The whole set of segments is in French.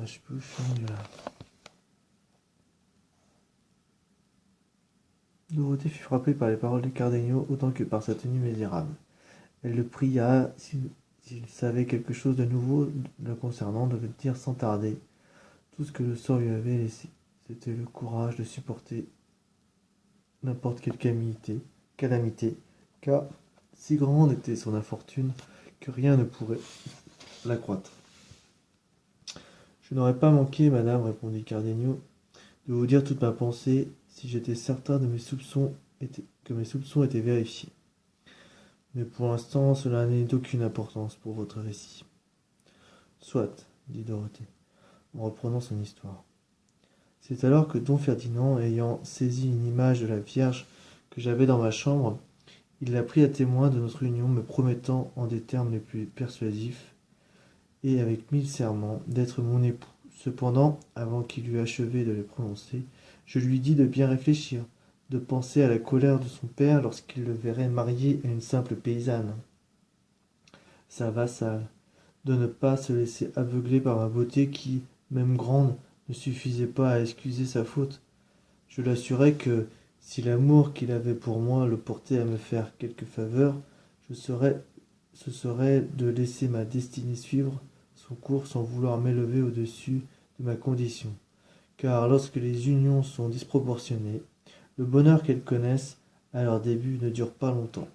page bouchon là. Dorothée fut frappée par les paroles de Cardenio autant que par sa tenue misérable. Elle le pria, s'il savait quelque chose de nouveau le concernant, de le dire sans tarder. Tout ce que le sort lui avait laissé, c'était le courage de supporter n'importe quelle calamité, car si grande était son infortune que rien ne pourrait l'accroître. Je n'aurais pas manqué, madame, répondit Cardenio, de vous dire toute ma pensée si j'étais certain que mes soupçons étaient vérifiés. Mais pour l'instant, cela n'est d'aucune importance pour votre récit. Soit, dit Dorothée, en reprenant son histoire. C'est alors que don Ferdinand, ayant saisi une image de la Vierge que j'avais dans ma chambre, il l'a pris à témoin de notre union, me promettant en des termes les plus persuasifs, et avec 1000 serments, d'être mon époux. Cependant, avant qu'il eût achevé de les prononcer, je lui dis de bien réfléchir, de penser à la colère de son père lorsqu'il le verrait marié à une simple paysanne, sa vassale, de ne pas se laisser aveugler par ma beauté qui, même grande, ne suffisait pas à excuser sa faute. Je l'assurai que, si l'amour qu'il avait pour moi le portait à me faire quelque faveur, ce serait de laisser ma destinée suivre son cours sans vouloir m'élever au-dessus de ma condition. Car lorsque les unions sont disproportionnées, le bonheur qu'elles connaissent à leur début ne dure pas longtemps.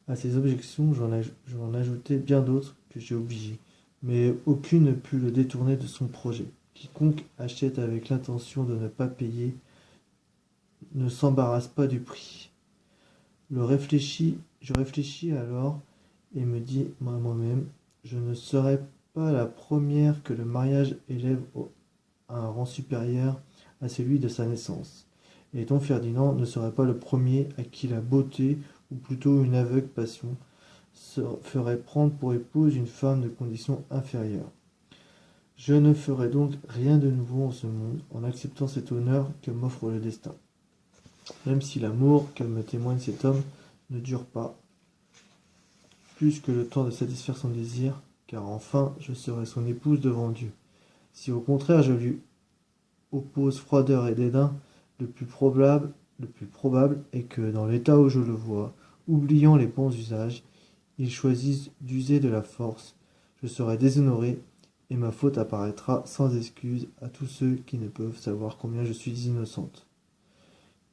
À ces objections, j'en ajoutai bien d'autres que j'ai oubliées, mais aucune ne put le détourner de son projet. Quiconque achète avec l'intention de ne pas payer ne s'embarrasse pas du prix. Je réfléchis alors et me dis à moi-même, je ne serai pas la première que le mariage élève à un rang supérieur à celui de sa naissance. Et don Ferdinand ne serait pas le premier à qui la beauté, ou plutôt une aveugle passion, se ferait prendre pour épouse une femme de condition inférieure. Je ne ferai donc rien de nouveau en ce monde en acceptant cet honneur que m'offre le destin. Même si l'amour qu'elle me témoigne cet homme ne dure pas plus que le temps de satisfaire son désir, car enfin je serai son épouse devant Dieu. Si au contraire je lui oppose froideur et dédain, le plus probable est que, dans l'état où je le vois, oubliant les bons usages, il choisisse d'user de la force. Je serai déshonoré, et ma faute apparaîtra sans excuse à tous ceux qui ne peuvent savoir combien je suis innocente.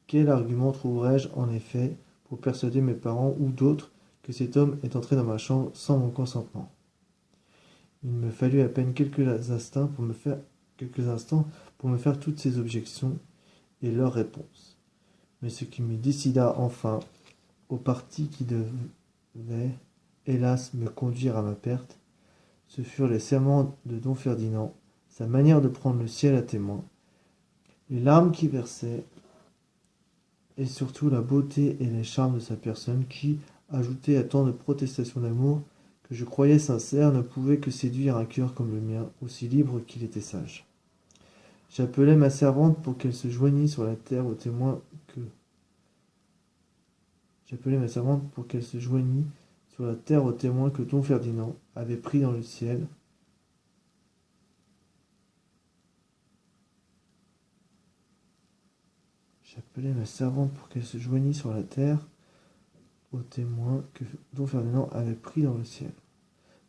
Quel argument trouverai-je, en effet, pour persuader mes parents ou d'autres que cet homme est entré dans ma chambre sans mon consentement? Il me fallut à peine quelques instants pour me faire toutes ces objections et leurs réponses. Mais ce qui me décida enfin au parti qui devait, hélas, me conduire à ma perte, ce furent les serments de don Ferdinand, sa manière de prendre le ciel à témoin, les larmes qu'il versait, et surtout la beauté et les charmes de sa personne qui, ajoutés à tant de protestations d'amour que je croyais sincères, ne pouvaient que séduire un cœur comme le mien, aussi libre qu'il était sage. J'appelai ma servante pour qu'elle se joignît sur la terre au témoin que don Ferdinand avait pris dans le ciel. J'appelai ma servante pour qu'elle se joignît sur la terre au témoin que don Ferdinand avait pris dans le ciel.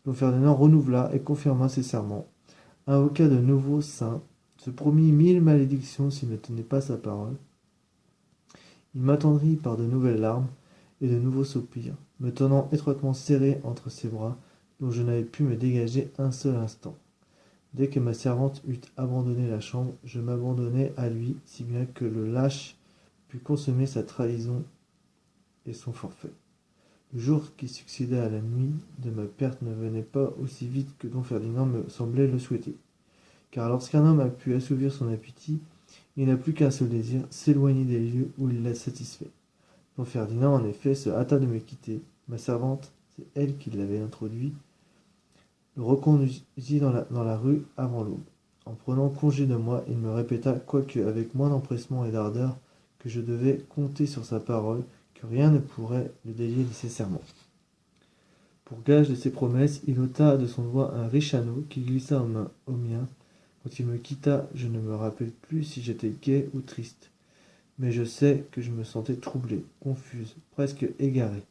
Don Ferdinand renouvela et confirma ses serments, invoqua de nouveaux saints, se promit 1000 malédictions s'il ne tenait pas sa parole. Il m'attendrit par de nouvelles larmes et de nouveaux soupirs, me tenant étroitement serré entre ses bras, dont je n'avais pu me dégager un seul instant. Dès que ma servante eut abandonné la chambre, je m'abandonnai à lui, si bien que le lâche put consommer sa trahison et son forfait. Le jour qui succéda à la nuit de ma perte ne venait pas aussi vite que don Ferdinand me semblait le souhaiter. Car lorsqu'un homme a pu assouvir son appétit, il n'a plus qu'un seul désir, s'éloigner des lieux où il l'a satisfait. Don Ferdinand, en effet, se hâta de me quitter. Ma servante, c'est elle qui l'avait introduit, le reconduisit dans la rue avant l'aube. En prenant congé de moi, il me répéta, quoique avec moins d'empressement et d'ardeur, que je devais compter sur sa parole, que rien ne pourrait le délier de ses serments. Pour gage de ses promesses, il ôta de son doigt un riche anneau qu'il glissa au mien. Quand il me quitta, je ne me rappelle plus si j'étais gai ou triste. Mais je sais que je me sentais troublée, confuse, presque égarée.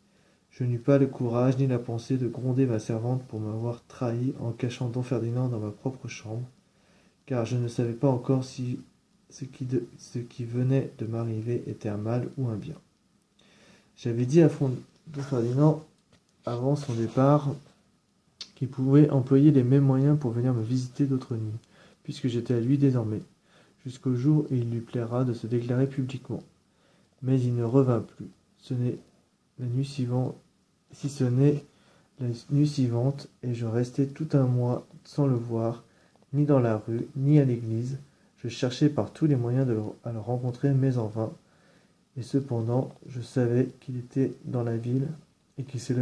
Je n'eus pas le courage ni la pensée de gronder ma servante pour m'avoir trahi en cachant don Ferdinand dans ma propre chambre, car je ne savais pas encore si ce qui venait de m'arriver était un mal ou un bien. J'avais dit à don Ferdinand, avant son départ, qu'il pouvait employer les mêmes moyens pour venir me visiter d'autres nuits, puisque j'étais à lui désormais, jusqu'au jour où il lui plaira de se déclarer publiquement. Mais il ne revint plus. Ce n'est la nuit suivante, si ce n'est la nuit suivante, et je restai tout un mois sans le voir, ni dans la rue, ni à l'église. Je cherchais par tous les moyens à le rencontrer, mais en vain. Et cependant, je savais qu'il était dans la ville et qu'il se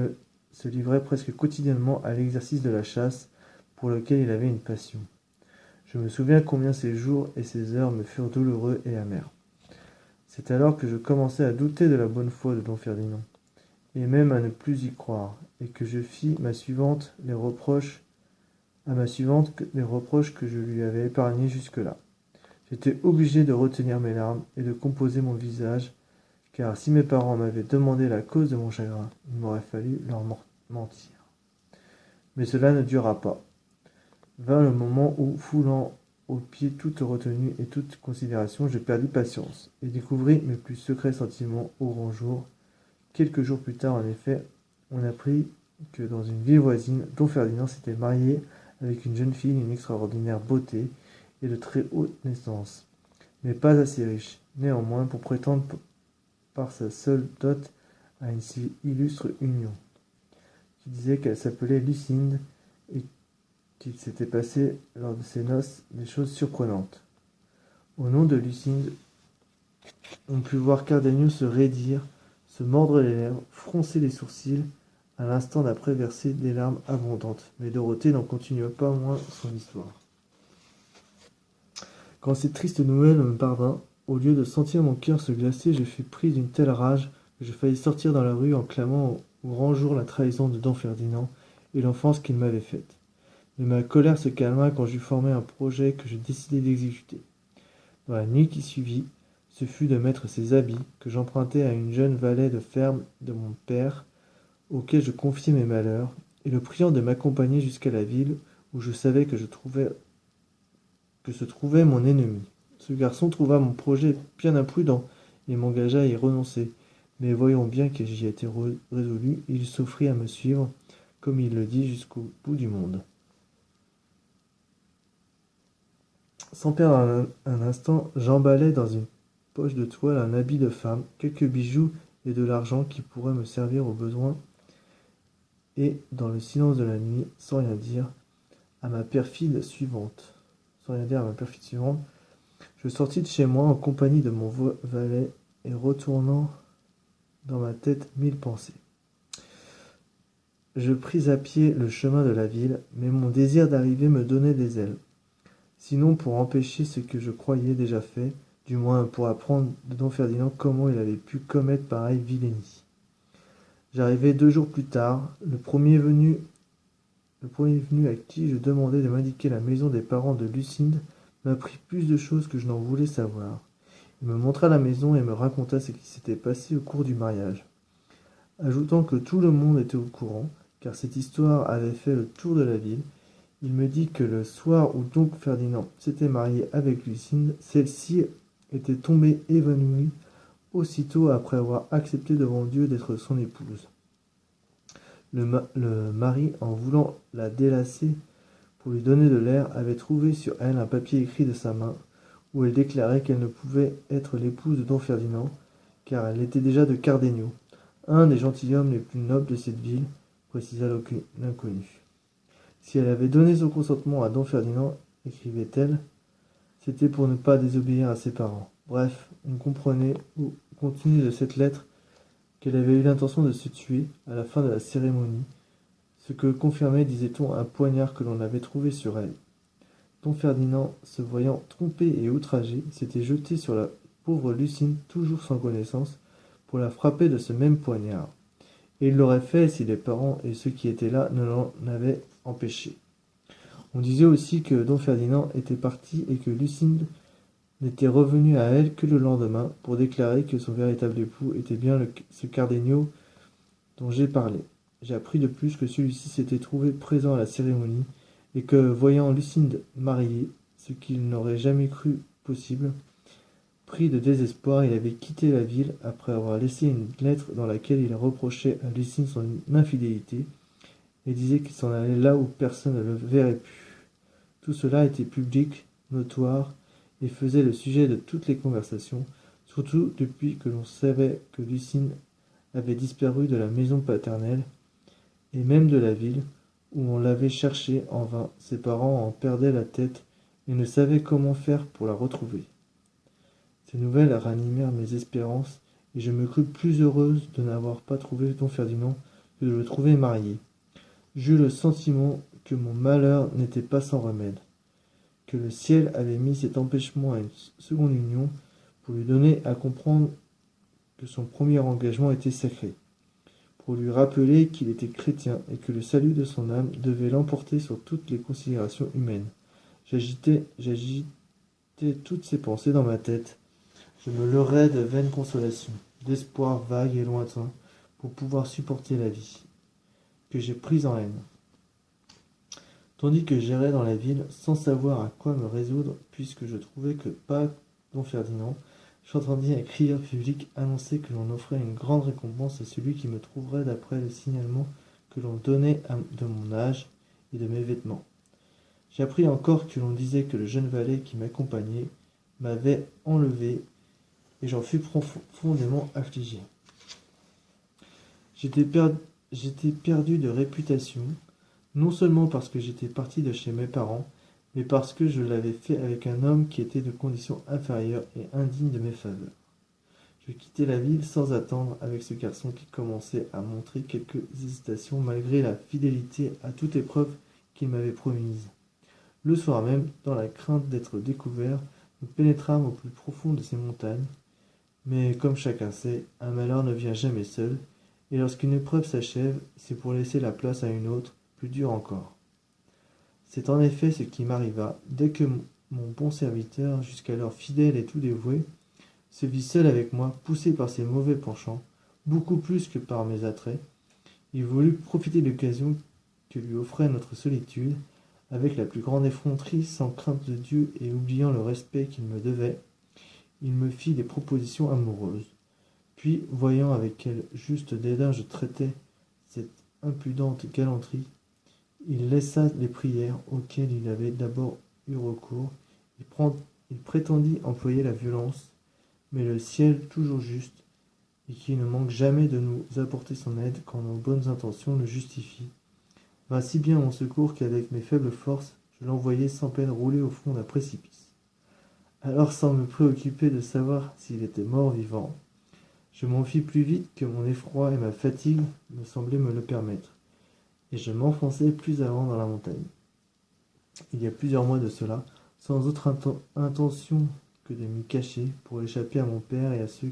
livrait presque quotidiennement à l'exercice de la chasse, pour lequel il avait une passion. Je me souviens combien ces jours et ces heures me furent douloureux et amers. C'est alors que je commençai à douter de la bonne foi de don Ferdinand, et même à ne plus y croire, et que je fis à ma suivante les reproches que je lui avais épargnés jusque-là. J'étais obligé de retenir mes larmes et de composer mon visage, car si mes parents m'avaient demandé la cause de mon chagrin, il m'aurait fallu leur mentir. Mais cela ne dura pas. Vint le moment où, foulant aux pieds toute retenue et toute considération, je perdis patience, et découvris mes plus secrets sentiments au grand jour. Quelques jours plus tard, en effet, on apprit que dans une ville voisine, don Ferdinand s'était marié avec une jeune fille d'une extraordinaire beauté et de très haute naissance, mais pas assez riche, néanmoins, pour prétendre par sa seule dot à une si illustre union. Qui disait qu'elle s'appelait Lucinde et qu'il s'était passé lors de ses noces des choses surprenantes. Au nom de Lucinde, on put voir Cardenio se raidir, se mordre les lèvres, froncer les sourcils, à l'instant d'après verser des larmes abondantes. Mais Dorothée n'en continua pas moins son histoire. Quand cette triste nouvelle me parvint, au lieu de sentir mon cœur se glacer, je fus pris d'une telle rage que je faillis sortir dans la rue en clamant au grand jour la trahison de don Ferdinand et l'offense qu'il m'avait faite. Mais ma colère se calma quand j'eus formé un projet que je décidai d'exécuter. Dans la nuit qui suivit, ce fut de mettre ses habits que j'empruntai à une jeune valet de ferme de mon père, auquel je confiai mes malheurs, et le priant de m'accompagner jusqu'à la ville où je savais que se trouvait mon ennemi. Ce garçon trouva mon projet bien imprudent et m'engagea à y renoncer. Mais voyons bien que j'y étais résolu, il s'offrit à me suivre, comme il le dit, jusqu'au bout du monde. Sans perdre un instant, j'emballai dans une poche de toile un habit de femme, quelques bijoux et de l'argent qui pourraient me servir au besoin, et, dans le silence de la nuit, sans rien dire à ma perfide suivante, je sortis de chez moi en compagnie de mon valet et retournant dans ma tête 1000 pensées. Je pris à pied le chemin de la ville, mais mon désir d'arriver me donnait des ailes. Sinon pour empêcher ce que je croyais déjà fait, du moins pour apprendre de don Ferdinand comment il avait pu commettre pareille vilainie. J'arrivai 2 jours plus tard, le premier venu à qui je demandai de m'indiquer la maison des parents de Lucinde m'apprit plus de choses que je n'en voulais savoir. Il me montra la maison et me raconta ce qui s'était passé au cours du mariage, ajoutant que tout le monde était au courant, car cette histoire avait fait le tour de la ville. Il me dit que le soir où don Ferdinand s'était marié avec Lucinde, celle-ci était tombée évanouie aussitôt après avoir accepté devant Dieu d'être son épouse. Le mari, en voulant la délacer pour lui donner de l'air, avait trouvé sur elle un papier écrit de sa main, où elle déclarait qu'elle ne pouvait être l'épouse de don Ferdinand, car elle était déjà de Cardenio, un des gentilshommes les plus nobles de cette ville, précisa l'inconnu. Si elle avait donné son consentement à don Ferdinand, écrivait-elle, c'était pour ne pas désobéir à ses parents. Bref, on comprenait au contenu de cette lettre qu'elle avait eu l'intention de se tuer à la fin de la cérémonie, ce que confirmait, disait-on, un poignard que l'on avait trouvé sur elle. Don Ferdinand, se voyant trompé et outragé, s'était jeté sur la pauvre Lucinde, toujours sans connaissance, pour la frapper de ce même poignard. Et il l'aurait fait si les parents et ceux qui étaient là ne l'en avaient empêché. On disait aussi que Don Ferdinand était parti et que Lucinda n'était revenue à elle que le lendemain pour déclarer que son véritable époux était bien ce Cardenio dont j'ai parlé. J'ai appris de plus que celui-ci s'était trouvé présent à la cérémonie et que, voyant Lucinda mariée, ce qu'il n'aurait jamais cru possible, pris de désespoir, il avait quitté la ville après avoir laissé une lettre dans laquelle il reprochait à Lucinda son infidélité et disait qu'il s'en allait là où personne ne le verrait plus. Tout cela était public, notoire, et faisait le sujet de toutes les conversations, surtout depuis que l'on savait que Lucinda avait disparu de la maison paternelle, et même de la ville, où on l'avait cherchée en vain. Ses parents en perdaient la tête et ne savaient comment faire pour la retrouver. Ces nouvelles ranimèrent mes espérances, et je me crus plus heureuse de n'avoir pas trouvé Don Ferdinand que de le trouver marié. J'eus le sentiment que mon malheur n'était pas sans remède, que le ciel avait mis cet empêchement à une seconde union pour lui donner à comprendre que son premier engagement était sacré, pour lui rappeler qu'il était chrétien et que le salut de son âme devait l'emporter sur toutes les considérations humaines. J'agitais toutes ces pensées dans ma tête. Je me leurrais de vaines consolations, d'espoirs vagues et lointains, pour pouvoir supporter la vie, que j'ai prise en haine. Tandis que j'errais dans la ville, sans savoir à quoi me résoudre, puisque je trouvais que pas Don Ferdinand, j'entendis un crieur public annoncer que l'on offrait une grande récompense à celui qui me trouverait d'après le signalement que l'on donnait de mon âge et de mes vêtements. J'appris encore que l'on disait que le jeune valet qui m'accompagnait m'avait enlevé, et j'en fus profondément affligé. J'étais perdu de réputation, non seulement parce que j'étais parti de chez mes parents, mais parce que je l'avais fait avec un homme qui était de condition inférieure et indigne de mes faveurs. Je quittai la ville sans attendre avec ce garçon qui commençait à montrer quelques hésitations malgré la fidélité à toute épreuve qu'il m'avait promise. Le soir même, dans la crainte d'être découvert, nous pénétrâmes au plus profond de ces montagnes. Mais comme chacun sait, un malheur ne vient jamais seul, et lorsqu'une épreuve s'achève, c'est pour laisser la place à une autre, plus dure encore. C'est en effet ce qui m'arriva dès que mon bon serviteur, jusqu'alors fidèle et tout dévoué, se vit seul avec moi, poussé par ses mauvais penchants, beaucoup plus que par mes attraits. Il voulut profiter de l'occasion que lui offrait notre solitude, avec la plus grande effronterie, sans crainte de Dieu et oubliant le respect qu'il me devait. Il me fit des propositions amoureuses. Puis, voyant avec quel juste dédain je traitais cette impudente galanterie, il laissa les prières auxquelles il avait d'abord eu recours. Il prétendit employer la violence, mais le ciel, toujours juste, et qui ne manque jamais de nous apporter son aide quand nos bonnes intentions le justifient, vint si bien à mon secours qu'avec mes faibles forces, je l'envoyai sans peine rouler au fond d'un précipice. Alors, sans me préoccuper de savoir s'il était mort ou vivant, je m'enfuis plus vite que mon effroi et ma fatigue me semblaient me le permettre, et je m'enfonçai plus avant dans la montagne. Il y a plusieurs mois de cela, sans autre intention que de m'y cacher pour échapper à mon père et à ceux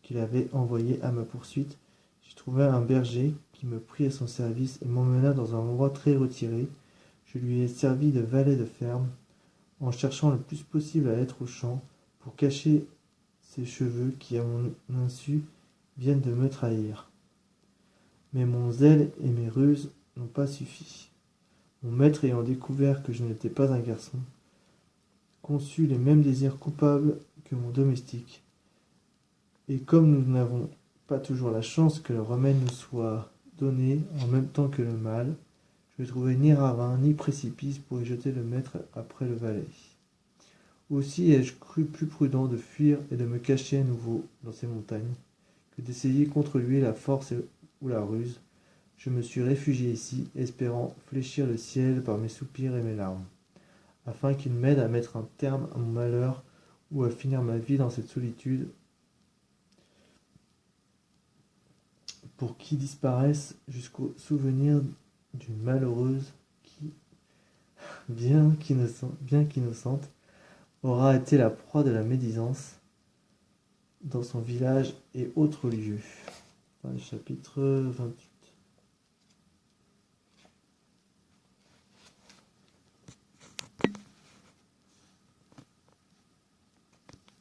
qu'il avait envoyés à ma poursuite, j'y trouvai un berger qui me prit à son service et m'emmena dans un endroit très retiré. Je lui ai servi de valet de ferme, en cherchant le plus possible à être au champ pour cacher ses cheveux qui, à mon insu, viennent de me trahir. Mais mon zèle et mes ruses n'ont pas suffi. Mon maître ayant découvert que je n'étais pas un garçon, conçut les mêmes désirs coupables que mon domestique. Et comme nous n'avons pas toujours la chance que le remède nous soit donné en même temps que le mal, je ne trouvai ni ravin ni précipice pour y jeter le maître après le valet. Aussi ai-je cru plus prudent de fuir et de me cacher à nouveau dans ces montagnes, que d'essayer contre lui la force ou la ruse. Je me suis réfugié ici, espérant fléchir le ciel par mes soupirs et mes larmes, afin qu'il m'aide à mettre un terme à mon malheur ou à finir ma vie dans cette solitude, pour qui disparaisse jusqu'au souvenir d'une malheureuse qui, bien qu'innocente, aura été la proie de la médisance, dans son village et autres lieux. Enfin, chapitre 28.